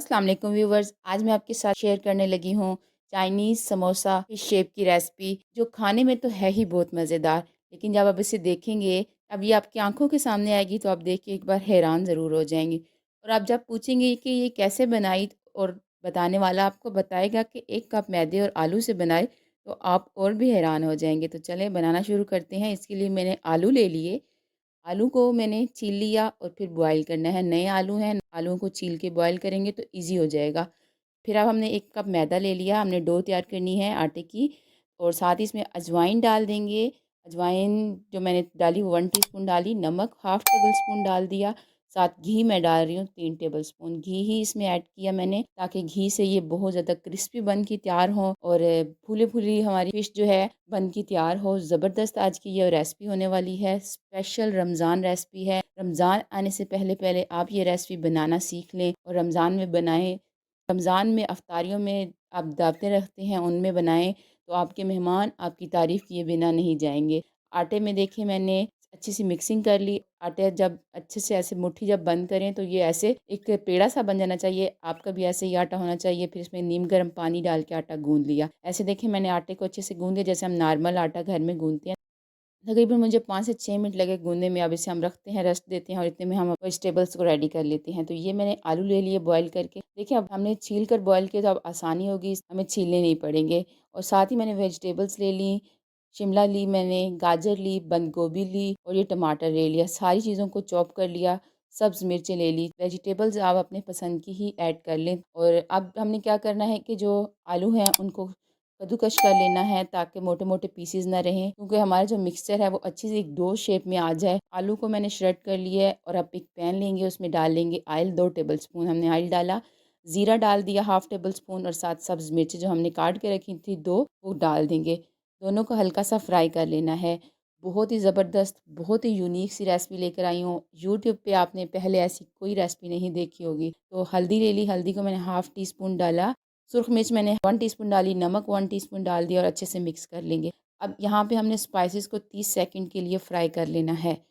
अस्सलाम वालेकुम व्यूवर्स। आज मैं आपके साथ शेयर करने लगी हूँ चाइनीज़ समोसा फिश शेप की रेसिपी, जो खाने में तो है ही बहुत मज़ेदार, लेकिन जब आप इसे देखेंगे, अब ये आपकी आंखों के सामने आएगी तो आप देख के एक बार हैरान ज़रूर हो जाएंगे। और आप जब पूछेंगे कि ये कैसे बनाई, और बताने वाला आपको बताएगा कि 1 कप मैदे और आलू से बनाए, तो आप और भी हैरान हो जाएंगे। तो चलें बनाना शुरू करते हैं। इसके लिए मैंने आलू ले लिए। आलू को मैंने छील लिया और फिर बॉयल करना है। नए आलू हैं, आलूओं को छील के बॉयल करेंगे तो ईज़ी हो जाएगा। फिर अब हमने 1 कप मैदा ले लिया, हमने डो तैयार करनी है आटे की, और साथ ही इसमें अजवाइन डाल देंगे। अजवाइन जो मैंने डाली वो 1 टीस्पून डाली, नमक हाफ़ टेबल स्पून डाल दिया, साथ घी मैं डाल रही हूँ 3 टेबल स्पून घी ही इसमें ऐड किया मैंने, ताकि घी से ये बहुत ज़्यादा क्रिस्पी बन के तैयार हो और फूली-फूली हमारी फ़िश जो है बन के तैयार हो। ज़बरदस्त आज की ये रेसिपी होने वाली है, स्पेशल रमज़ान रेसिपी है। रमज़ान आने से पहले-पहले आप ये रेसिपी बनाना सीख लें और रमज़ान में बनाएँ। रमज़ान में अफ़्तारियों में आप दावतें रखते हैं, उनमें बनाएँ, तो आपके मेहमान आपकी तारीफ़ किए बिना नहीं जाएँगे। आटे में देखिए मैंने अच्छी सी मिक्सिंग कर ली। आटे जब अच्छे से ऐसे मुट्ठी जब बंद करें तो ये ऐसे एक पेड़ा सा बन जाना चाहिए। आपका भी ऐसे ही आटा होना चाहिए। फिर इसमें नीम गर्म पानी डाल के आटा गूँध लिया। ऐसे देखिए मैंने आटे को अच्छे से गूँध लिया, जैसे हम नॉर्मल आटा घर में गूँधते हैं। तकरीबन मुझे 5 से 6 मिनट लगे गूँधने में। अब इसे हम रखते हैं, रेस्ट देते हैं, और इतने में हम वेजिटेबल्स को रेडी कर लेते हैं। तो ये मैंने आलू ले लिए बॉयल करके। देखिए अब हमने छील कर बॉयल किया तो अब आसानी होगी, हमें छीलने नहीं पड़ेंगे। और साथ ही मैंने वेजिटेबल्स ले ली, शिमला ली मैंने, गाजर ली, बंद गोभी ली और ये टमाटर ले लिया। सारी चीज़ों को चॉप कर लिया, सब्ज़ मिर्चें ले ली। वेजिटेबल्स आप अपने पसंद की ही ऐड कर लें। और अब हमने क्या करना है कि जो आलू हैं उनको कद्दूकस कर लेना है, ताकि मोटे-मोटे पीसेज़ ना रहें, क्योंकि हमारा जो मिक्सचर है वो अच्छी सी एक डो शेप में आ जाए। आलू को मैंने श्रेड कर लिया है और अब एक पैन लेंगे, उसमें डाल लेंगे ऑयल। 2 टेबल स्पून हमने ऑयल डाला, ज़ीरा डाल दिया हाफ़ टेबल स्पून, और साथ सब्ज़ मिर्च जो हमने काट के रखी थी 2, वो डाल देंगे। दोनों को हल्का सा फ्राई कर लेना है। बहुत ही ज़बरदस्त, बहुत ही यूनिक सी रेसिपी लेकर आई हूँ। यूट्यूब पे आपने पहले ऐसी कोई रेसिपी नहीं देखी होगी। तो हल्दी ले ली, हल्दी को मैंने हाफ़ टी स्पून डाला। सुरख मिर्च मैंने 1 टीस्पून डाली, नमक 1 टीस्पून डाल दिया और अच्छे से मिक्स कर लेंगे। अब यहाँ पे हमने स्पाइसेस को 30 सेकंड के लिए फ्राई कर लेना है।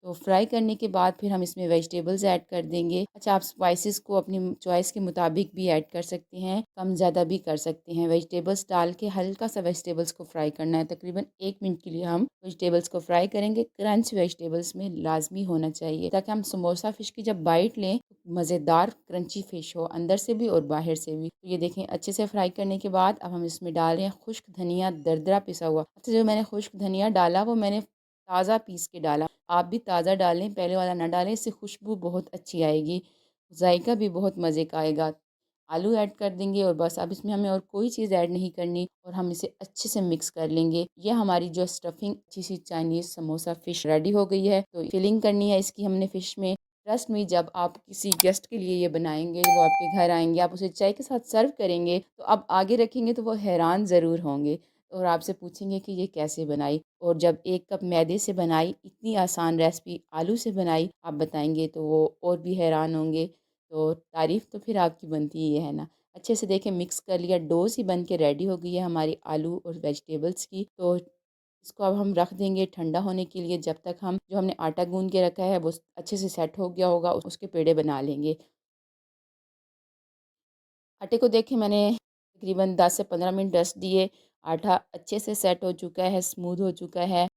तो फ्राई करने के बाद फिर हम इसमें वेजिटेबल्स ऐड कर देंगे। अच्छा, आप स्पाइसेस को अपनी चॉइस के मुताबिक भी ऐड कर सकते हैं, कम ज़्यादा भी कर सकते हैं। वेजिटेबल्स डाल के हल्का सा वेजिटेबल्स को फ्राई करना है, तकरीबन 1 मिनट के लिए हम वेजिटेबल्स को फ्राई करेंगे। क्रंच वेजिटेबल्स में लाज़मी होना चाहिए, ताकि हम समोसा फ़िश की जब बाइट लें, मज़ेदार क्रंची फ़िश हो अंदर से भी और बाहर से भी। तो ये देखें अच्छे से फ्राई करने के बाद अब हम इसमें डाल रहे हैं खुश्क धनिया, दरदरा पिसा हुआ। अच्छा, जो मैंने खुश्क धनिया डाला वो मैंने ताज़ा पीस के डाला। आप भी ताज़ा डालें, पहले वाला ना डालें, इससे खुशबू बहुत अच्छी आएगी, जायका भी बहुत मज़े का आएगा। आलू ऐड कर देंगे और बस अब इसमें हमें और कोई चीज़ ऐड नहीं करनी, और हम इसे अच्छे से मिक्स कर लेंगे। ये हमारी जो स्टफिंग अच्छी सी चाइनीज़ समोसा फ़िश रेडी हो गई है। तो फिलिंग करनी है इसकी हमने फ़िश में। ट्रस्ट मी, जब आप किसी गेस्ट के लिए ये बनाएँगे, वो आपके घर आएँगे, आप उसे चाय के साथ सर्व करेंगे, तो आप आगे रखेंगे तो वो हैरान ज़रूर होंगे और आपसे पूछेंगे कि ये कैसे बनाई। और जब 1 कप मैदे से बनाई, इतनी आसान रेसिपी आलू से बनाई, आप बताएँगे तो वो और भी हैरान होंगे। तो तारीफ़ तो फिर आपकी बनती ही है ना। अच्छे से देखें मिक्स कर लिया, डो सी बन के रेडी हो गई है हमारी आलू और वेजिटेबल्स की। तो इसको अब हम रख देंगे ठंडा होने के लिए, जब तक हम जो हमने आटा गूँध के रखा है वो अच्छे से सेट हो गया होगा, उसके पेड़े बना लेंगे। आटे को देखें मैंने तकरीबन 10 से 15 मिनट रेस्ट दिए। आटा अच्छे से सेट हो चुका है, स्मूथ हो चुका है।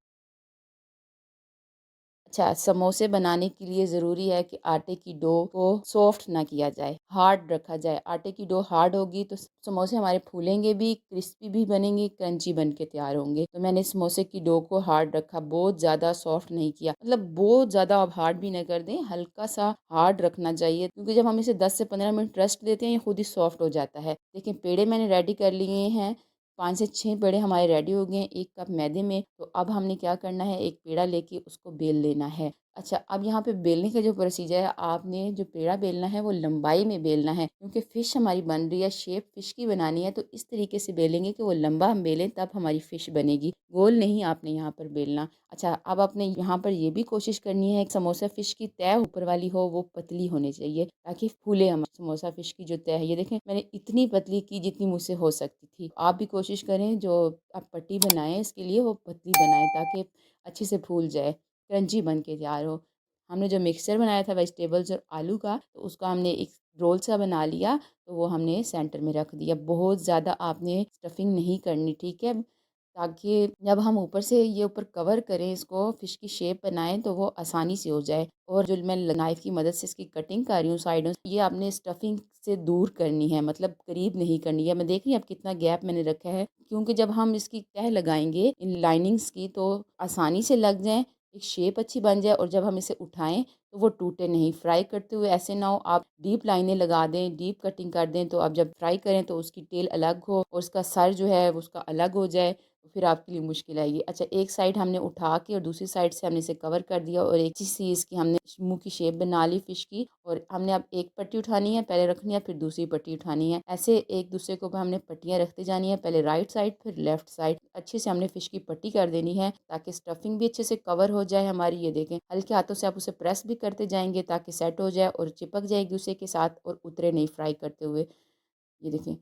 अच्छा, समोसे बनाने के लिए ज़रूरी है कि आटे की डो को सॉफ्ट ना किया जाए, हार्ड रखा जाए। आटे की डो हार्ड होगी तो समोसे हमारे फूलेंगे भी, क्रिस्पी भी बनेंगे, क्रंची बन के तैयार होंगे। तो मैंने समोसे की डो को हार्ड रखा, बहुत ज़्यादा सॉफ्ट नहीं किया। मतलब बहुत ज़्यादा आप हार्ड भी ना कर दें, हल्का सा हार्ड रखना चाहिए, क्योंकि जब हम इसे 10 से 15 मिनट रेस्ट देते हैं, ये खुद ही सॉफ्ट हो जाता है। देखिए पेड़े मैंने रेडी कर लिए हैं, 5 से 6 पेड़े हमारे रेडी हो गए हैं 1 कप मैदे में। तो अब हमने क्या करना है, एक पेड़ा लेके उसको बेल लेना है। अच्छा, अब यहाँ पे बेलने का जो प्रोसीजर है, आपने जो पेड़ा बेलना है वो लंबाई में बेलना है, क्योंकि फ़िश हमारी बन रही है, शेप फ़िश की बनानी है, तो इस तरीके से बेलेंगे कि वो लंबा हम बेलें, तब हमारी फ़िश बनेगी। गोल नहीं आपने यहाँ पर बेलना। अच्छा, अब आपने यहाँ पर ये भी कोशिश करनी है कि समोसा फ़िश की तह ऊपर वाली हो, वो पतली होनी चाहिए, ताकि फूले हमारी समोसा फ़िश की जो तह है। ये देखें मैंने इतनी पतली की जितनी मुझसे हो सकती थी। आप भी कोशिश करें, जो आप पट्टी बनाएँ इसके लिए वो पतली बनाएँ, ताकि अच्छे से फूल जाए, क्रंची बन के तैयार हो। हमने जो मिक्सचर बनाया था वेजिटेबल्स और आलू का, तो उसको हमने एक रोल सा बना लिया, तो वो हमने सेंटर में रख दिया। बहुत ज़्यादा आपने स्टफिंग नहीं करनी, ठीक है? ताकि जब हम ऊपर से ये ऊपर कवर करें इसको, फ़िश की शेप बनाएँ तो वो आसानी से हो जाए। और जो मैं नाइफ़ की मदद से इसकी कटिंग कर रही हूँ साइडों से, ये आपने स्टफिंग से दूर करनी है, मतलब करीब नहीं करनी है। मैं देख रही हूँ अब कितना गैप मैंने रखा है, क्योंकि जब हम इसकी तह लगाएँगे इन लाइनिंग्स की तो आसानी से लग जाएँ, एक शेप अच्छी बन जाए और जब हम इसे उठाएँ तो वो टूटे नहीं। फ्राई करते हुए ऐसे ना हो आप डीप लाइनें लगा दें, डीप कटिंग कर दें, तो आप जब फ्राई करें तो उसकी टेल अलग हो और उसका सर जो है वो उसका अलग हो जाए, तो फिर आपके लिए मुश्किल आएगी। अच्छा, एक साइड हमने उठा के और दूसरी साइड से हमने इसे कवर कर दिया और एक सी इसकी हमने मुँह की शेप बना ली फ़िश की, और हमने अब एक पट्टी उठानी है, पहले रखनी है, फिर दूसरी पट्टी उठानी है। ऐसे एक दूसरे के ऊपर हमने पट्टियाँ रखते जानी है, पहले राइट साइड फिर लेफ्ट साइड। अच्छे से हमने फ़िश की पट्टी कर देनी है ताकि स्टफिंग भी अच्छे से कवर हो जाए हमारी। ये देखें, हल्के हाथों से आप उसे प्रेस भी करते जाएँगे ताकि सेट हो जाए और चिपक जाए एक दूसरे के साथ और उतरे नहीं फ्राई करते हुए। ये देखें,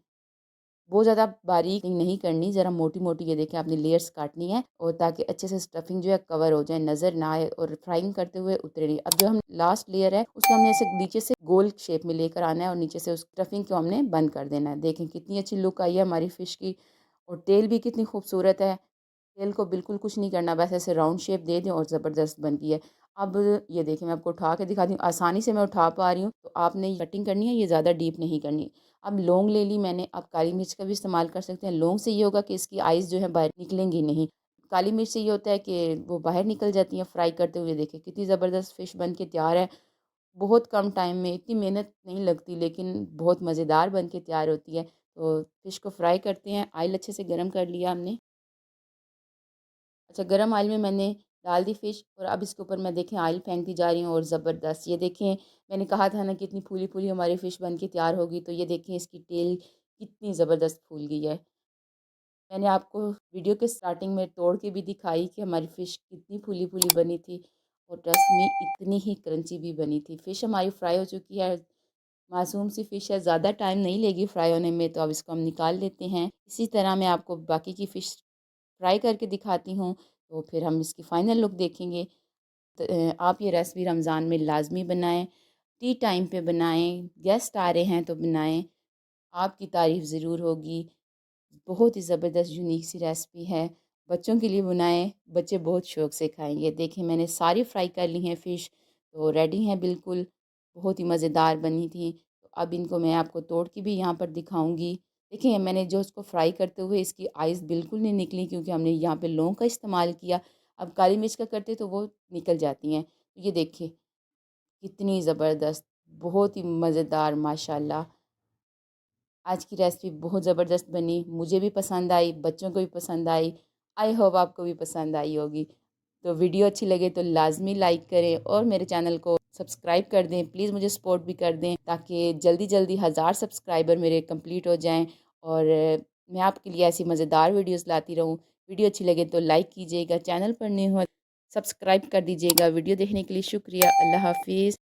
बहुत ज़्यादा बारीक नहीं करनी, ज़रा मोटी-मोटी ये देखें आपने लेयर्स काटनी है, और ताकि अच्छे से स्टफिंग जो है कवर हो जाए, नज़र ना आए और फ्राइंग करते हुए उतरे नहीं। अब जो हम लास्ट लेयर है उसको हमने ऐसे नीचे से गोल शेप में लेकर आना है और नीचे से उस स्टफिंग को हमने बंद कर देना है। देखें कितनी अच्छी लुक आई है हमारी फ़िश की, और टेल भी कितनी खूबसूरत है। तेल को बिल्कुल कुछ नहीं करना, बस ऐसे राउंड शेप दे दें और ज़बरदस्त बनती है। अब ये देखिए मैं आपको उठा के दिखाती हूँ, आसानी से मैं उठा पा रही हूँ, तो आपने ये कटिंग करनी है, ये ज़्यादा डीप नहीं करनी। अब लौंग ले ली मैंने, आप काली मिर्च का भी इस्तेमाल कर सकते हैं। लौंग से ये होगा कि इसकी आइज़ जो है बाहर निकलेंगी नहीं। काली मिर्च से ये होता है कि वो बाहर निकल जाती हैं फ्राई करते हुए। देखिए कितनी ज़बरदस्त फ़िश बन के तैयार है। बहुत कम टाइम में, इतनी मेहनत नहीं लगती, लेकिन बहुत मज़ेदार बन के तैयार होती है। तो फ़िश को फ्राई करते हैं, ऑयल अच्छे से गरम कर लिया हमने। अच्छा, गरम ऑयल में मैंने डाल दी फ़िश और अब इसके ऊपर मैं देखें ऑयल फेंकती जा रही हूँ और ज़बरदस्त ये देखें, मैंने कहा था ना कितनी फूली-फूली हमारी फ़िश बन के तैयार होगी, तो ये देखें इसकी टेल कितनी ज़बरदस्त फूल गई है। मैंने आपको वीडियो के स्टार्टिंग में तोड़ के भी दिखाई कि हमारी फ़िश कितनी फूली-फूली बनी थी, और ट्रस्ट मी इतनी ही क्रंची भी बनी थी। फ़िश हमारी फ्राई हो चुकी है, मासूम सी फ़िश है, ज़्यादा टाइम नहीं लेगी फ्राई होने में, तो अब इसको हम निकाल लेते हैं। इसी तरह मैं आपको बाकी की फ़िश फ्राई करके दिखाती हूँ, तो फिर हम इसकी फ़ाइनल लुक देखेंगे। तो आप ये रेसिपी रमज़ान में लाज़मी बनाएँ, टी टाइम पे बनाएँ, गेस्ट आ रहे हैं तो बनाएँ, आपकी तारीफ़ ज़रूर होगी। बहुत ही ज़बरदस्त यूनिक सी रेसिपी है। बच्चों के लिए बनाएँ, बच्चे बहुत शौक़ से खाएँगे। देखिए मैंने सारी फ्राई कर ली हैं फ़िश, तो रेडी हैं बिल्कुल, बहुत ही मज़ेदार बनी थी। तो अब इनको मैं आपको तोड़ के भी यहाँ पर दिखाऊँगी। देखिए मैंने जो उसको फ्राई करते हुए इसकी आइज़ बिल्कुल नहीं निकली, क्योंकि हमने यहाँ पे लौंग का इस्तेमाल किया। अब काली मिर्च का करते तो वो निकल जाती हैं। तो ये देखिए कितनी ज़बरदस्त, बहुत ही मज़ेदार माशाल्लाह। आज की रेसिपी बहुत ज़बरदस्त बनी, मुझे भी पसंद आई, बच्चों को भी पसंद आई। आई होप आपको भी पसंद आई होगी। तो वीडियो अच्छी लगे तो लाज़मी लाइक करें और मेरे चैनल को सब्सक्राइब कर दें। प्लीज़ मुझे सपोर्ट भी कर दें ताकि जल्दी-जल्दी 1000 सब्सक्राइबर मेरे कंप्लीट हो जाएँ, और मैं आपके लिए ऐसी मज़ेदार वीडियोज़ लाती रहूँ। वीडियो अच्छी लगे तो लाइक कीजिएगा, चैनल पर न्यू हो सब्सक्राइब कर दीजिएगा। वीडियो देखने के लिए शुक्रिया। अल्लाह हाफ़िज़।